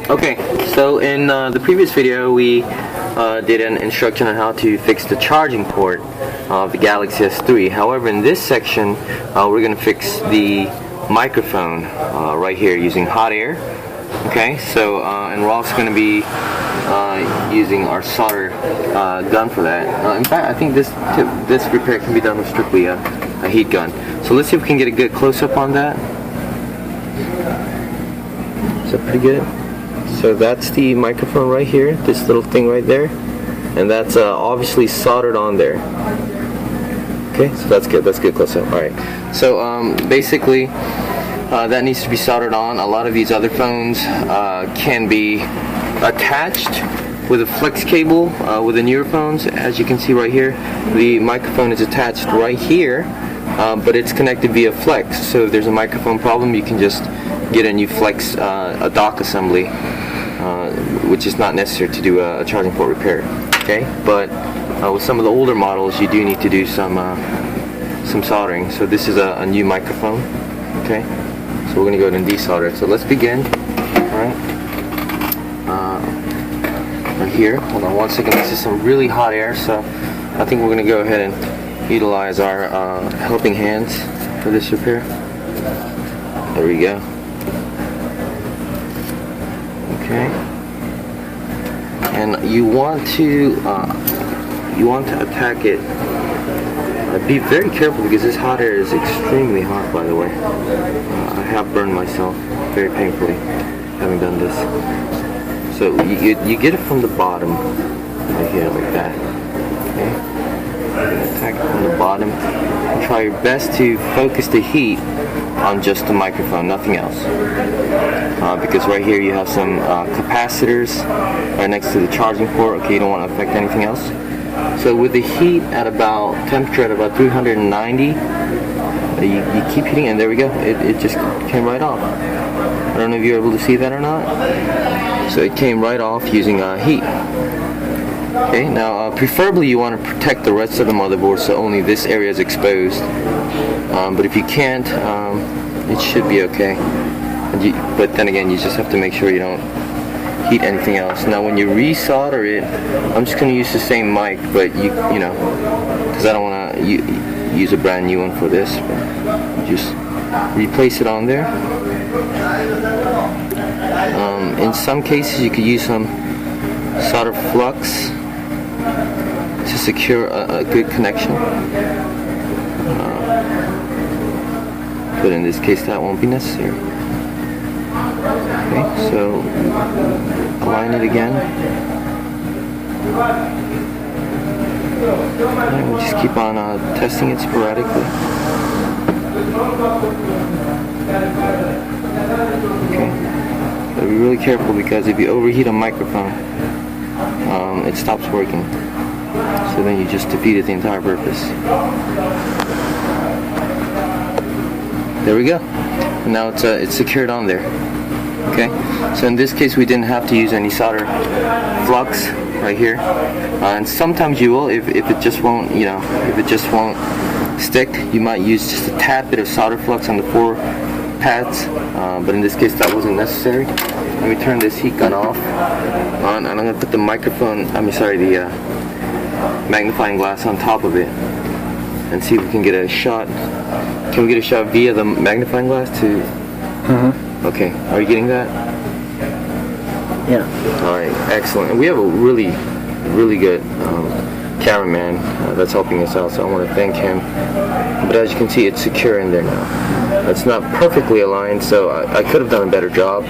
Okay, so in the previous video we did an instruction on how to fix the charging port of the Galaxy S3. However, in this section we're going to fix the microphone right here using hot air. Okay, so and we're also going to be using our solder gun for that. In fact, I think this repair can be done with strictly a heat gun. So let's see if we can get a good close-up on that. Is that pretty good? So that's the microphone right here, this little thing right there, and that's obviously soldered on there. Okay, so that's good close-up. Alright, so basically that needs to be soldered on. A lot of these other phones can be attached with a flex cable with the newer phones. As you can see right here, the microphone is attached right here, but it's connected via flex. So if there's a microphone problem, you can just get a new flex a dock assembly, which is not necessary to do a charging port repair. Okay, but with some of the older models, you do need to do some soldering. So this is a new microphone. Okay, so we're going to go ahead and desolder it. So let's begin. Alright, right here. Hold on one second. This is some really hot air, so I think we're going to go ahead and utilize our helping hands for this repair. There we go. Okay, and you want to attack it. Be very careful because this hot air is extremely hot, by the way. I have burned myself very painfully having done this. So you get it from the bottom right here like that. Okay, you're gonna attack it from the bottom and try your best to focus the heat on just the microphone, nothing else. Because right here you have some capacitors right next to the charging port. Okay, you don't want to affect anything else. So with the heat at about temperature at about 390, you keep hitting, and there we go. It just came right off. I don't know if you're able to see that or not. So it came right off using heat. Okay, now preferably you want to protect the rest of the motherboard so only this area is exposed. But if you can't, it should be okay. But then again, you just have to make sure you don't heat anything else. Now when you resolder it, I'm just going to use the same mic, but you know, because I don't want to use a brand new one for this. But just replace it on there. In some cases, you could use some solder flux to secure a good connection. But in this case, that won't be necessary. Okay, so align it again. And we'll just keep on testing it sporadically. Okay, gotta be really careful because if you overheat a microphone, it stops working. So then you just defeated the entire purpose. There we go. And now it's secured on there. Okay. So in this case, we didn't have to use any solder flux right here. And sometimes you will, if it just won't, if it just won't stick, you might use just a tad bit of solder flux on the 4 pads. But in this case, that wasn't necessary. Let me turn this heat gun off. And I'm gonna put the the magnifying glass on top of it and see if we can get a shot. Can we get a shot via the magnifying glass to? Okay, are you getting that? Yeah. Alright, excellent. And we have a really, really good cameraman that's helping us out, so I want to thank him. But as you can see, it's secure in there now. It's not perfectly aligned, so I could have done a better job.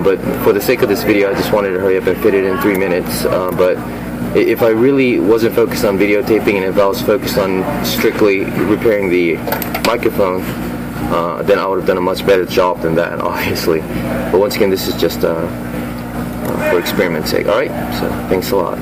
But for the sake of this video, I just wanted to hurry up and fit it in 3 minutes. But if I really wasn't focused on videotaping and if I was focused on strictly repairing the microphone, then I would have done a much better job than that, obviously. But once again, this is just for experiment's sake. Alright, so thanks a lot.